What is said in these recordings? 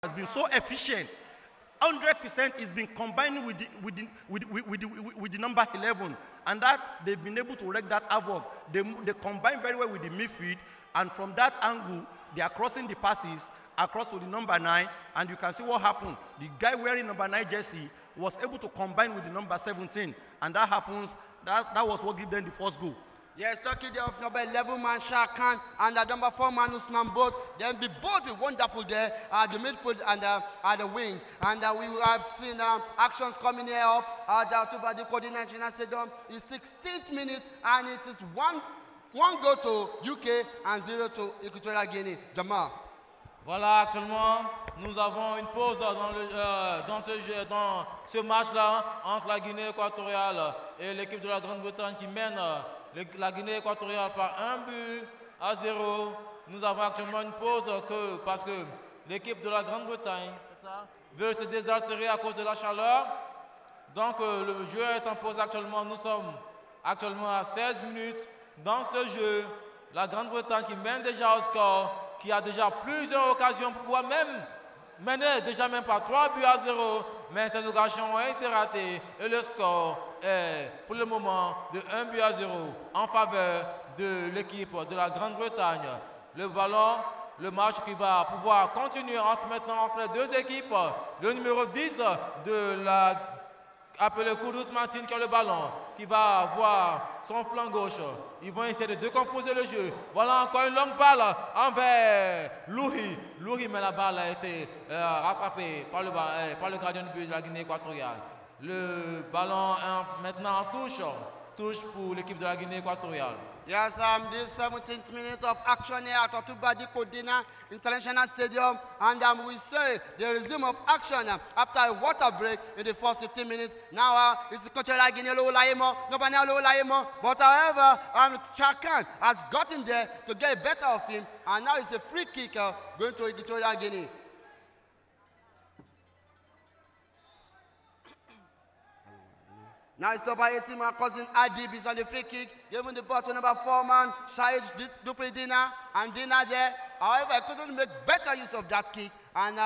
has been so efficient. 100% is been combined with the number 11, and that they've been able to wreak that havoc. They combine very well with the midfield, and from that angle, they are crossing the passes across to the number 9, and you can see what happened. The guy wearing number 9 jersey was able to combine with the number 17, and that happens. That was what gave them the first goal. Yes, talking there of number 11 man Shakan and the number 4 man Usman both. Then the both were wonderful there at the midfield and at the wing. And we have seen actions coming here up at the Tubadi Kodina National Stadium. It's 16th minute and it is one goal to UK and 0 to Equatorial Guinea. Jamal. Voilà, actuellement, nous avons une pause dans ce match-là entre la Guinée équatoriale et l'équipe de la Grande-Bretagne qui mène la Guinée équatoriale par 1-0. Nous avons actuellement une pause parce que l'équipe de la Grande-Bretagne veut se désaltérer à cause de la chaleur. Donc le jeu est en pause actuellement. Nous sommes actuellement à 16 minutes dans ce jeu. La Grande-Bretagne qui mène déjà au score, qui a déjà plusieurs occasions pour pouvoir même mener déjà même par 3-0, mais ces occasions ont été ratées et le score est pour le moment de 1-0 en faveur de l'équipe de la Grande-Bretagne. Le ballon, le match qui va pouvoir continuer maintenant entre les deux équipes. Le numéro 10 de la appelé Kudus Martin qui a le ballon, qui va avoir son flanc gauche. Ils vont essayer de décomposer le jeu. Voilà encore une longue balle envers Louhi. Louhi, mais la balle a été rattrapée par le gardien de but de la Guinée équatoriale. Le ballon est maintenant en touche. Touche pour l'équipe de la Guinée équatoriale. Yes, this 17th minute of action here at Otubadi Kodina International Stadium, and we say the resume of action after a water break in the first 15 minutes. Now it's the Equatorial Guinea but however, Shakan has gotten there to get better of him, and now it's a free kick going to Equatorial Guinea. Now it's number 18 man, cousin Adib is on the free kick, giving the ball to number 4 man, Shahid Dupri Dina, and Dina there. However, I couldn't make better use of that kick, and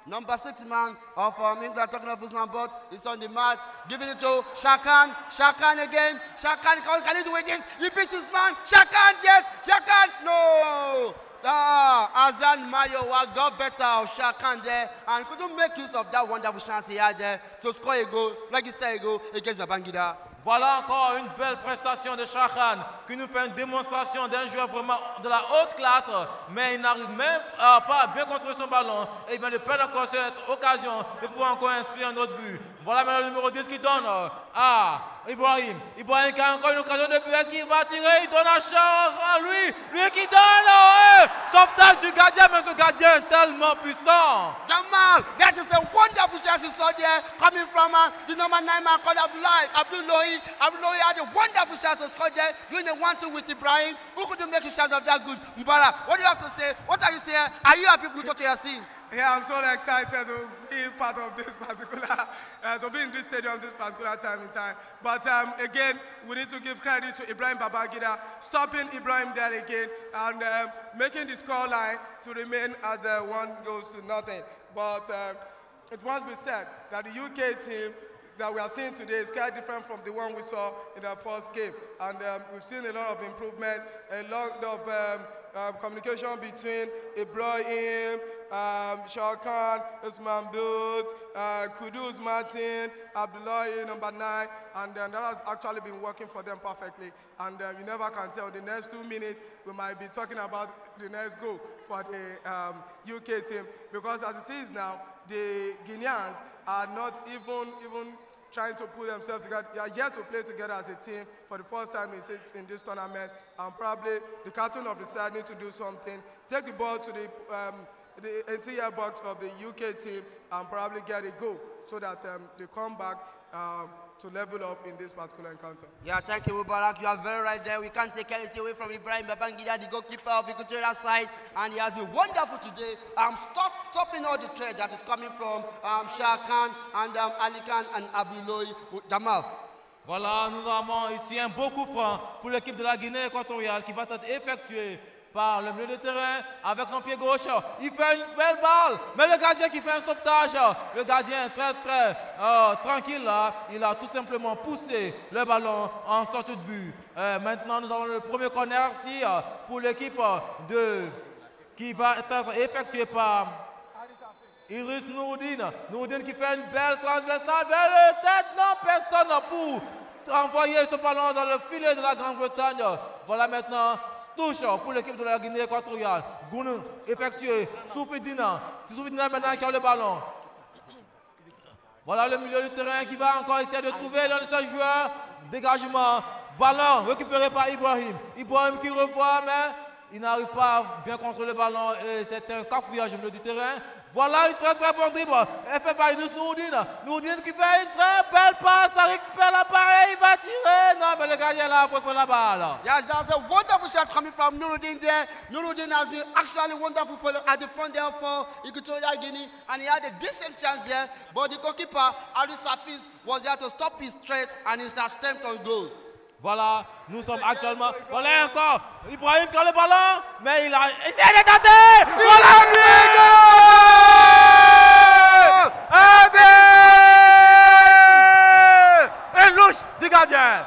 number 6 man of England, talking of Usman Bot, is on the mat, giving it to Shakan. Shakan again. Shakan, can he do with this? He beat his man. Shakan, yes. Shakan, no. Azan Mayowa got better of Shakan there and couldn't make use of that wonderful chance he had there to score a goal, register a goal against Babangida. Voilà encore une belle prestation de Shakan qui nous fait une démonstration d'un joueur vraiment de la haute classe, mais il n'arrive même pas à bien contrôler son ballon et il vient de perdre encore cette occasion de pouvoir encore inscrire un autre but. Voilà maintenant le numéro 10 qui donne à Ibrahim. Ibrahim qui a encore une occasion de but. Est-ce qu'il va tirer? Il donne à lui. Lui qui donne. Sauvetage du gardien, mais ce gardien est tellement puissant. Jamal, that is a wonderful chance you saw there coming from the number 9 man called Abdullahi. Abdullahi had a wonderful chance to score there, doing a 1-2 with Ibrahim. Who couldn't make a chance of that good? Mubarak, what do you have to say? What are you saying? Are you happy with what you are seeing? Yeah, I'm so excited to be part of this particular, to be in this stadium this particular time in time. But again, we need to give credit to Ibrahim Babangida, stopping Ibrahim there again and making the score line to remain as 1-0. But it must be said that the UK team that we are seeing today is quite different from the one we saw in the first game. And we've seen a lot of improvement, a lot of communication between Ibrahim, Shakan, Usman Boot, Kudus Martin, Abdullahi, number 9, and that has actually been working for them perfectly. And you never can tell. The next 2 minutes, we might be talking about the next goal for the UK team, because as it is now, the Guineans are not even trying to put themselves together. They are yet to play together as a team for the first time in this tournament, and probably the captain of the side needs to do something. Take the ball to the interior box of the UK team and probably get a goal so that they come back to level up in this particular encounter. Yeah, thank you, Mubarak. You are very right there. We can't take anything away from Ibrahim Babangida, the goalkeeper of the Equatorial side, and he has been wonderful today. Stopping all the trade that is coming from Shakan and Ali Khan and Abdullahi Jamal. Voilà, nous avons ici un beau coup franc pour l'équipe de la Guinée équatoriale qui va être effectué par le milieu de terrain avec son pied gauche. Il fait une belle balle, mais le gardien qui fait un sauvetage, le gardien très tranquille là, il a tout simplement poussé le ballon en sortie de but. Maintenant nous avons le premier corner ici pour l'équipe qui va être effectué par Iris Nouroudine. Nouroudine qui fait une belle transversale vers le tête. Non, personne pour envoyer ce ballon dans le filet de la Grande-Bretagne. Voilà maintenant touche pour l'équipe de la Guinée équatoriale. Gounou effectué. Soufidina. Soufidina maintenant qui a le ballon. Voilà le milieu du terrain qui va encore essayer de trouver l'un de ses joueurs. Dégagement. Ballon récupéré par Ibrahim. Ibrahim qui revoit, mais il n'arrive pas à bien contrôler le ballon et c'est un cafouillage au milieu du terrain. Voilà une très bonne dribble. Elle fait par Nouroudine. Nouroudine qui fait une très belle passe. Ça récupère l'appareil. Il va tirer. Non, mais le gardien là pour prendre la balle. Yes, that's a wonderful shot coming from Nouroudine there. Nouroudine has been actually wonderful at the front there for Equatorial Guinea, and he had a decent chance there, but the goalkeeper, Ali Safis, was there to stop his threat and his attempt on goal. Voilà, nous sommes actuellement. Voilà encore. Ibrahim qui a le ballon, mais il a essayé de tenter. Voilà but! Un louche du gardien.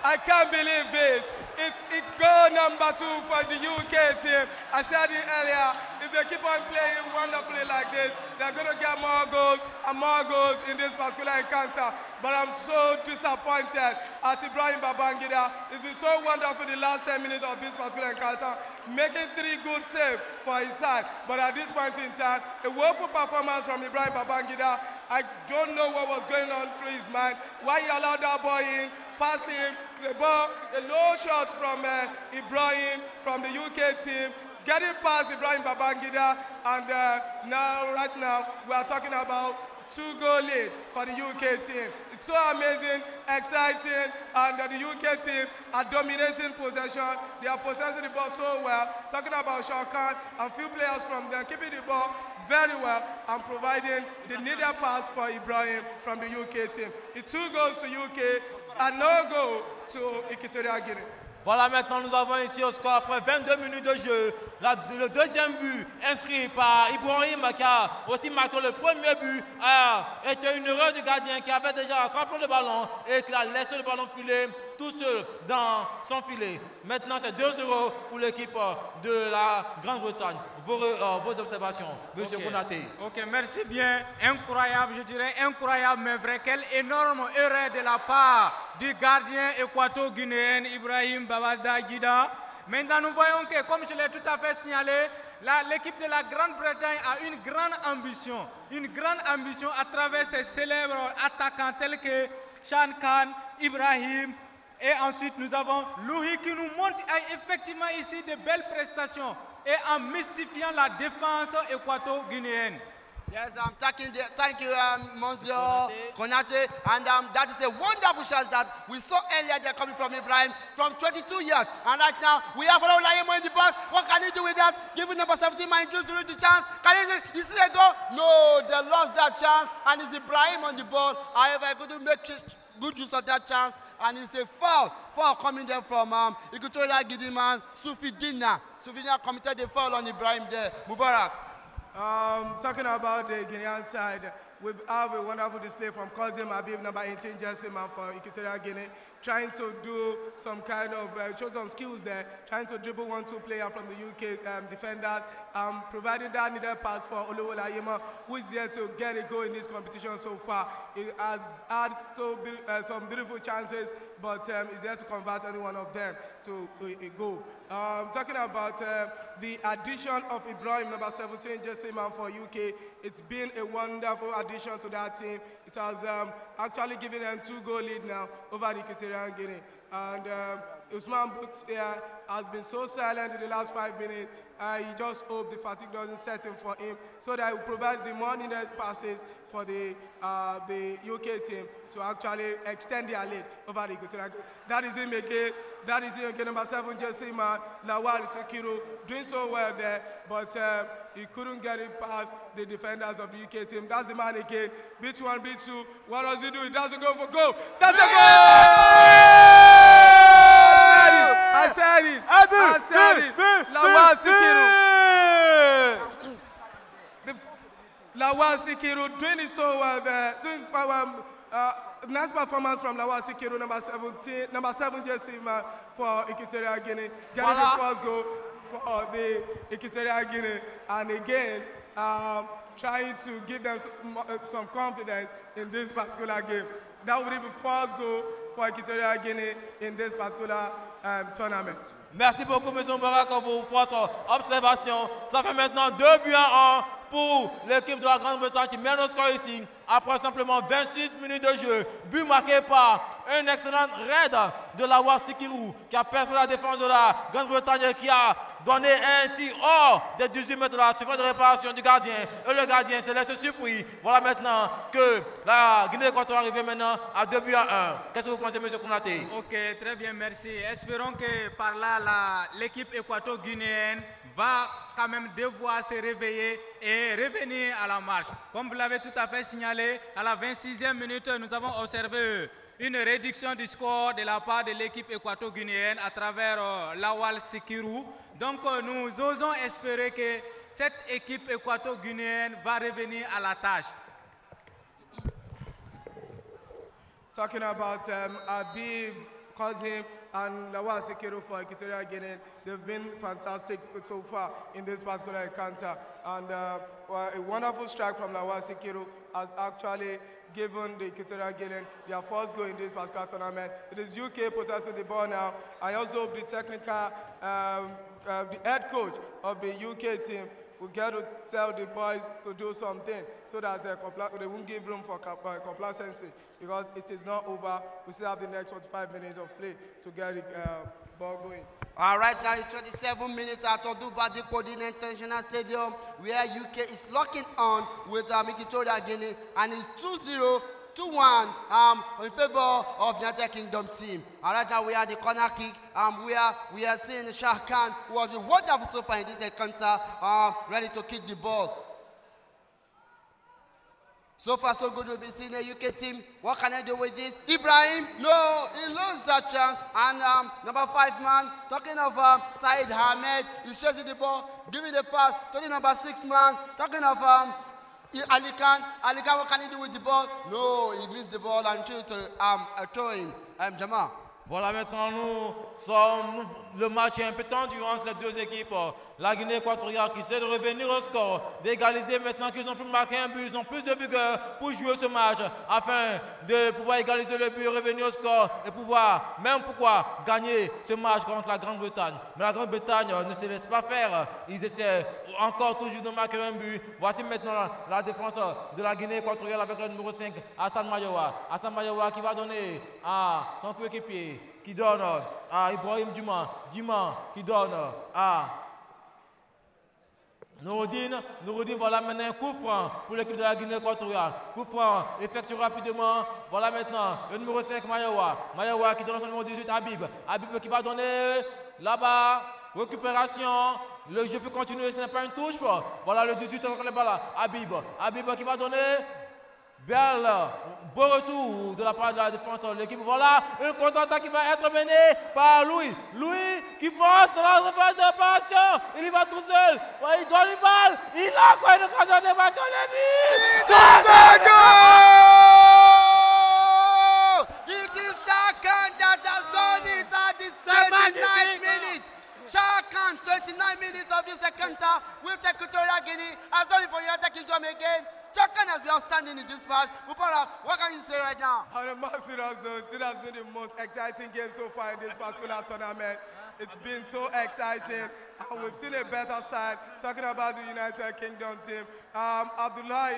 I can't believe this. It's goal number 2 for the UK team. I said it earlier, if they keep on playing wonderfully like this, they're going to get more goals and more goals in this particular encounter. But I'm so disappointed at Ibrahim Babangida. It's been so wonderful the last 10 minutes of this particular encounter, making 3 good saves for his side. But at this point in time, a woeful performance from Ibrahim Babangida. I don't know what was going on through his mind, why he allowed that boy in, pass him, the ball, a low shot from Ibrahim from the UK team, getting past Ibrahim Babangida, and right now, we are talking about 2-goal lead for the UK team. It's so amazing, exciting, and the UK team are dominating possession. They are possessing the ball so well. Talking about Shakan and few players from them keeping the ball very well and providing the needed pass for Ibrahim from the UK team. It's 2 goals to UK and no goal to Equatorial Guinea. Voilà, maintenant nous avons ici au score après 22 minutes de jeu. Le deuxième but inscrit par Ibrahim qui a aussi marqué le premier but était une erreur du gardien qui avait déjà attrapé le ballon et qui a laissé le ballon filer tout seul dans son filet. Maintenant c'est 2-0 pour l'équipe de la Grande-Bretagne. Vos observations, Monsieur Konaté. Ok, merci bien. Incroyable, je dirais incroyable, mais vrai. Quelle énorme erreur de la part du gardien équato-guinéen Ibrahim Babangida. Maintenant, nous voyons que, comme je l'ai tout à fait signalé, l'équipe de la Grande-Bretagne a une grande ambition à travers ses célèbres attaquants tels que Shan Khan, Ibrahim, et ensuite nous avons Louhi qui nous montre effectivement ici de belles prestations et en mystifiant la défense équato-guinéenne. Yes, thank you, Monsieur Konate. And that is a wonderful shot that we saw earlier there coming from Ibrahim from 22 years. And right now, we have Olayemo in the box. What can he do with that? Giving number 17, Mandus to the chance. Can he see a goal? No, they lost that chance. And it's Ibrahim on the ball. However, he couldn't make good use of that chance. And it's a foul coming there from Equatorial Guinea man, Soufidina. Soufidina committed a foul on Ibrahim there. Mubarak. Talking about the Guinean side, we have a wonderful display from Kozim Habib, number 18, jersey man for Equatorial Guinea, trying to do some kind of, show some skills there, trying to dribble 1-2 player from the UK defenders, providing that needed pass for Oluwole Ayemo, who is here to get a goal in this competition so far. He has had some beautiful chances, but is there to convert any one of them to a goal. Talking about the addition of Ibrahim, number 17, jersey man for UK, it's been a wonderful addition to that team. It has actually given them 2-goal lead now over the Equatorial Guinea. And Usman Boots here has been so silent in the last 5 minutes. He just hopes the fatigue doesn't set in for him so that he will provide the more needed passes for the UK team to actually extend their lead over the Equatorial Guinea. That is him again. That is him again, number 7, jersey man, Lawal Sekiru, doing so well there, but he couldn't get it past the defenders of the UK team. That's the man again. B1, B2. What does he do? He doesn't go for goal. That's a goal! I said it. I said it. Lawal Sikiru. Lawal Sikiru doing it so well there. Nice performance from Lawal Sikiru, number 7 jersey man for Equatorial Guinea. Getting the first goal for the Equatorial Guinea. And again, trying to give them some confidence in this particular game. That would be the first goal for Equatorial Guinea in this particular tournament. Merci beaucoup, M. Mbarak, pour votre observation. Ça fait maintenant 2-1 pour l'équipe de la Grande-Bretagne qui mène au score ici, après simplement 26 minutes de jeu. But marqué par un excellent raid de Lawal Sikiru, qui a percé la défense de la Grande-Bretagne et qui a donné un tir hors des 18 mètres de la surface de réparation du gardien. Et le gardien se laisse surpris. Voilà maintenant que la Guinée équatoriale arrive maintenant à 2-1. Qu'est-ce que vous pensez, M. Konaté? Ok, très bien, merci. Espérons que par là, l'équipe équato-guinéenne va quand même devoir se réveiller et revenir à la marche. Comme vous l'avez tout à fait signalé, à la 26e minute, nous avons observé une réduction du score de la part de l'équipe équato-guinéenne à travers Lawal Sikiru. Donc nous osons espérer que cette équipe équato-guinéenne va revenir à la tâche. Talking about Habib, Kazim, and Lawal Sikiru for Equatorial Guinea, they've been fantastic so far in this particular encounter. And a wonderful strike from Lawal Sikiru has actually given the Equatorial Guinea their first goal in this particular tournament. It is UK possessing the ball now. I also hope the technical, the head coach of the UK team will get to tell the boys to do something so that they won't give room for complacency, because it is not over. We still have the next 45 minutes of play to get the ball going. All right, now it's 27 minutes at Odubadi Kodin International Stadium, where UK is locking on with Equatorial Guinea, and it's 2-0. 2-1 in favor of the United Kingdom team. And right now we are the corner kick. We are seeing Shah Khan, who was wonderful so far in this encounter, ready to kick the ball. So far so good. We'll be seeing a UK team. What can I do with this? Ibrahim, no, he lost that chance. And number 5 man, talking of Said Ahmed, he's chasing the ball, giving the pass to the number 6 man, talking of Ali Khan, what can he do with the ball? No, he missed the ball and threw to a throw-in. Jamal. Voilà, maintenant le match est un peu tendu entre les deux équipes. La Guinée équatoriale qui essaie de revenir au score, d'égaliser maintenant qu'ils ont pu marquer un but, ils ont plus de vigueur pour jouer ce match afin de pouvoir égaliser le but, revenir au score et pouvoir, même pourquoi, gagner ce match contre la Grande-Bretagne. Mais la Grande-Bretagne ne se laisse pas faire, ils essaient encore toujours de marquer un but. Voici maintenant la défense de la Guinée équatoriale avec le numéro 5, Hassan Mayowa. Hassan Mayowa qui va donner à son coéquipier, qui donne à Ibrahim Djuma qui donne à Nouroudine, voilà maintenant un coup franc pour l'équipe de la Guinée équatoriale. Coup franc effectué rapidement. Voilà maintenant le numéro 5, Mayowa qui donne son numéro 18, Habib qui va donner là-bas, récupération. Le jeu peut continuer, ce n'est pas une touche. Voilà le 18 avec le ballon, Habib qui va donner. Belle, beau retour de la part de la défense de l'équipe. Voilà une contre-attaque qui va être menée par Louis. Louis qui force dans la surface de réparation. Il y va tout seul. Il donne une balle. Il a quoi une occasion de marquer le but. It is Shah Khan that has done it at the 29th minute. Shah Khan, 29 minutes of the second half with Equatorial Guinea, has done it for United Kingdom again. Shah Khan has been outstanding in this match. Upara, what can you say right now? On a more serious note, it has been the most exciting game so far in this particular tournament. It's been so exciting. And we've seen a better side. Talking about the United Kingdom team, Abdullahi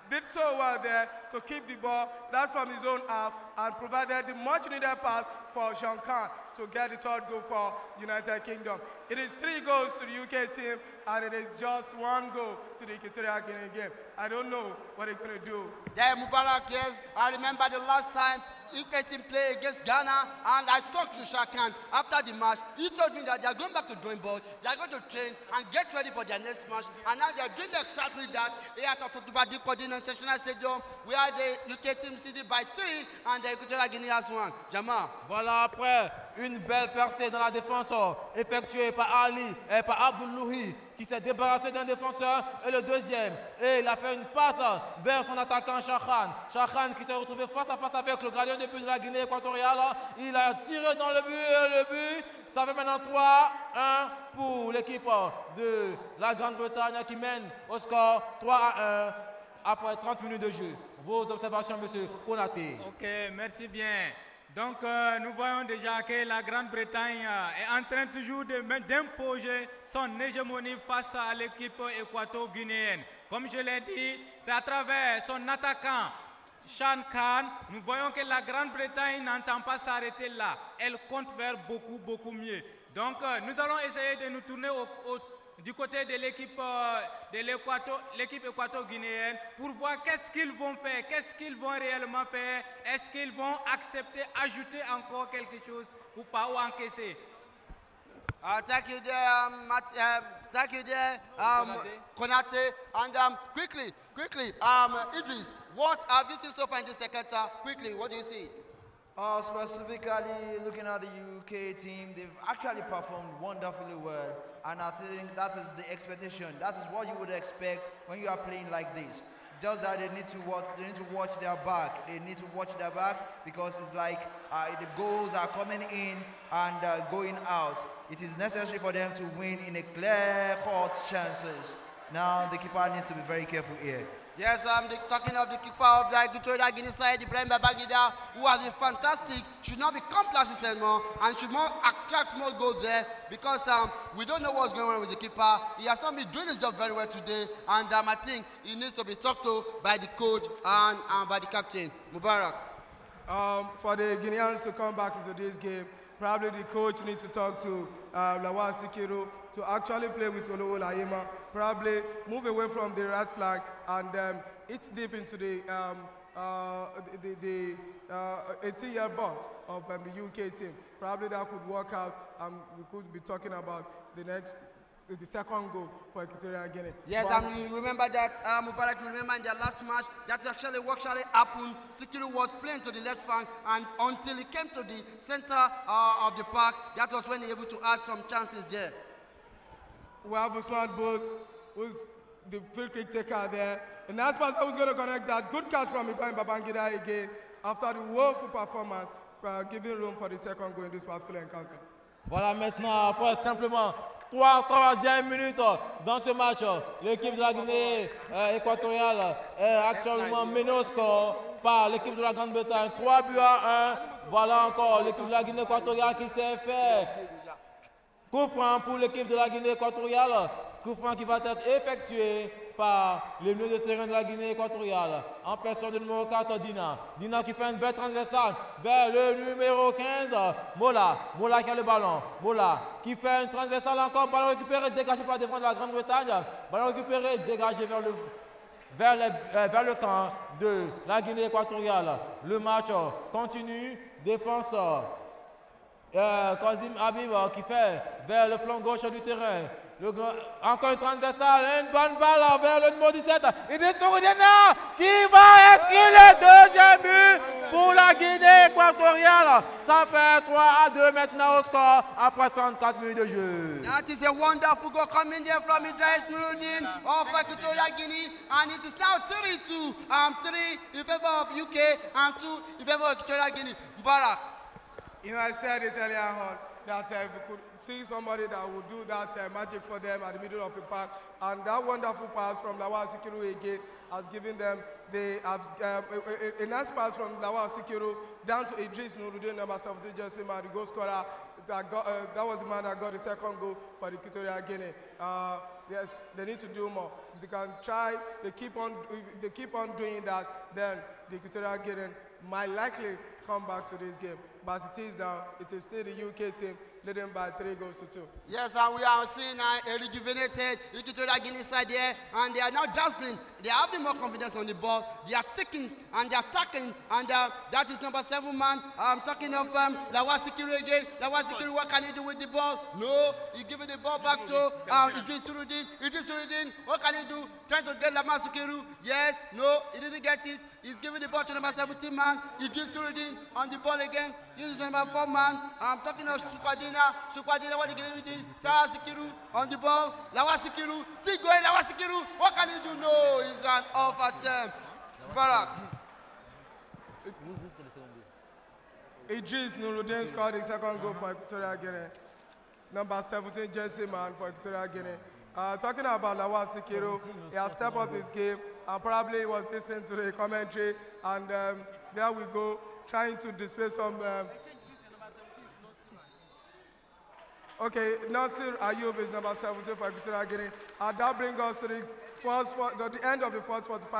did so well there to keep the ball right from his own half and provided the much needed pass for Shah Khan to get the third goal for United Kingdom. It is 3 goals to the UK team and it is just 1 goal to the Equatorial Guinea game. I don't know what they're going to do. Yeah, Mubarak, yes. I remember the last time UK team played against Ghana, and I talked to Shah Khan after the match. He told me that they are going back to drawing board, they are going to train and get ready for their next match. And now they are doing exactly that here at Ototubadi Kodin International Stadium, where the UK team seeded by 3 and the Equatorial Guinea has 1. Jamal. Voilà, après Une belle percée dans la défense effectuée par Ali et par Abdullouhi qui s'est débarrassé d'un défenseur et le deuxième. Et il a fait une passe vers son attaquant Shakhan. Shakhan qui s'est retrouvé face à face avec le gardien de but de la Guinée équatoriale. Il a tiré dans le but et le but. Ça fait maintenant 3-1 pour l'équipe de la Grande-Bretagne qui mène au score 3-1 après 30 minutes de jeu. Vos observations, monsieur Konaté. Ok, merci bien. Donc, nous voyons déjà que la Grande-Bretagne est en train toujours d'imposer son hégémonie face à l'équipe équato-guinéenne. Comme je l'ai dit, à travers son attaquant, Shan Khan, nous voyons que la Grande-Bretagne n'entend pas s'arrêter là. Elle compte faire beaucoup mieux. Donc, nous allons essayer de nous tourner du côté de l'équipe équato-guinéenne pour voir qu'est-ce qu'ils vont faire, qu'est-ce qu'ils vont réellement faire, est-ce qu'ils vont accepter, ajouter encore quelque chose ou pas, ou encaisser. Thank you there, Konate. And quickly, Idris, what have you seen so far in the second half? Quickly, what do you see? Specifically looking at the UK team, they've actually performed wonderfully well, and I think that is the expectation. That is what you would expect when you are playing like this. Just that they need to watch their back. They need to watch their back because it's like the goals are coming in and going out. It is necessary for them to win in a clear-cut chances. Now the keeper needs to be very careful here. Yes, talking of the keeper of the Equatorial Guinea side, Ibrahim Babangida, who has been fantastic, should not be complacent anymore and should more attract more goals there because we don't know what's going on with the keeper. He has not been doing his job very well today, and I think he needs to be talked to by the coach and by the captain, Mubarak. For the Guineans to come back to today's game, probably the coach needs to talk to Lawal Sikiru to actually play with Olowo Layema, probably move away from the right flank and it's deep into the 18-year box of the UK team. Probably that could work out and we could be talking about the second goal for Equatorial Guinea. Yes, and you remember that, Mubarak, you remember in their last match, that what actually happened. Sikiru was playing to the left flank, and until he came to the center of the park, that was when he was able to add some chances there. We have Usman Bose, who's the free kick taker there. And that's who's going to connect that. Good catch from Ibrahim Babangida again, after the woeful performance, giving room for the second goal in this particular encounter. Voilà maintenant, après simplement 3e minute dans ce match, l'équipe de la Guinée équatoriale est actuellement menée au score par l'équipe de la Grande-Bretagne. 3-1. Voilà encore l'équipe de la Guinée équatoriale qui s'est fait. Coup franc pour l'équipe de la Guinée équatoriale. Coup franc qui va être effectué par le milieu de terrain de la Guinée équatoriale en personne du numéro 4, Dina. Dina qui fait une belle transversale vers le numéro 15, Mola. Mola qui a le ballon. Mola qui fait une transversale encore. Ballon récupéré, dégagé par la défense de la Grande-Bretagne. Ballon récupéré, dégagé vers le camp de la Guinée équatoriale. Le match continue. Défense. Kazim Habib qui fait vers le flanc gauche du terrain. Encore une transversale, une bonne balle vers le numéro 17. Idriss Touroudina qui va inscrire le deuxième but pour la Guinée équatoriale. Ça fait 3-2 maintenant au score après 34 minutes de jeu. That is a wonderful goal coming there from Idriss Touroudina of Equatorial Guinea, and it is now 3-2. 3 in favor of UK and 2 in favor of Equatorial Guinea. Mubarak. You know, I said it earlier on that if we could see somebody that would do that magic for them at the middle of the park, and that wonderful pass from Lawal Sikiru again has given them a nice pass from Lawal Sikiru down to Idriss Nouruddin, number 17, jersey man, the goal scorer. That was the man that got the second goal for the Equatorial Guinea. Yes, they need to do more. If they can try, they keep on doing that, then the Equatorial Guinea might likely come back to this game. But as it is now, it is still the UK team leading by 3 goals to 2. Yes, and we are seeing a rejuvenated Equatorial Guinea side here, and they are now dazzling. They are having more confidence on the ball. They are taking and they are attacking, and that is number 7 man. I'm talking of Lawal Sikiru again. Lawal Sikiru, what can he do with the ball? No, he giving the ball back to Idriss Touroudina. Idriss Touroudina, what can he do? Trying to get Lawal Sikiru. Yes, no, He didn't get it. He's giving the ball to number 17 man. Idris Nuruddin on the ball again. Using number 4 man. I'm talking of Sukwadina. Sukwadina, what are you going to do? Saha Sikiru on the ball. Lawa Sikiru. Still going, Lawa Sikiru. What can he do? No, it's an off attempt. Barak. Idris Nuruddin scored the second goal for Equatorial Guinea. Number 17, Jesse Man for Equatorial Guinea. Talking about Lawa Sikiru, he has stepped up his game and probably was listening to the commentary. And there we go, trying to display some. Okay, Nasir Ayub is number 17 for Equatorial Guinea. And that brings us to the end of the first 45.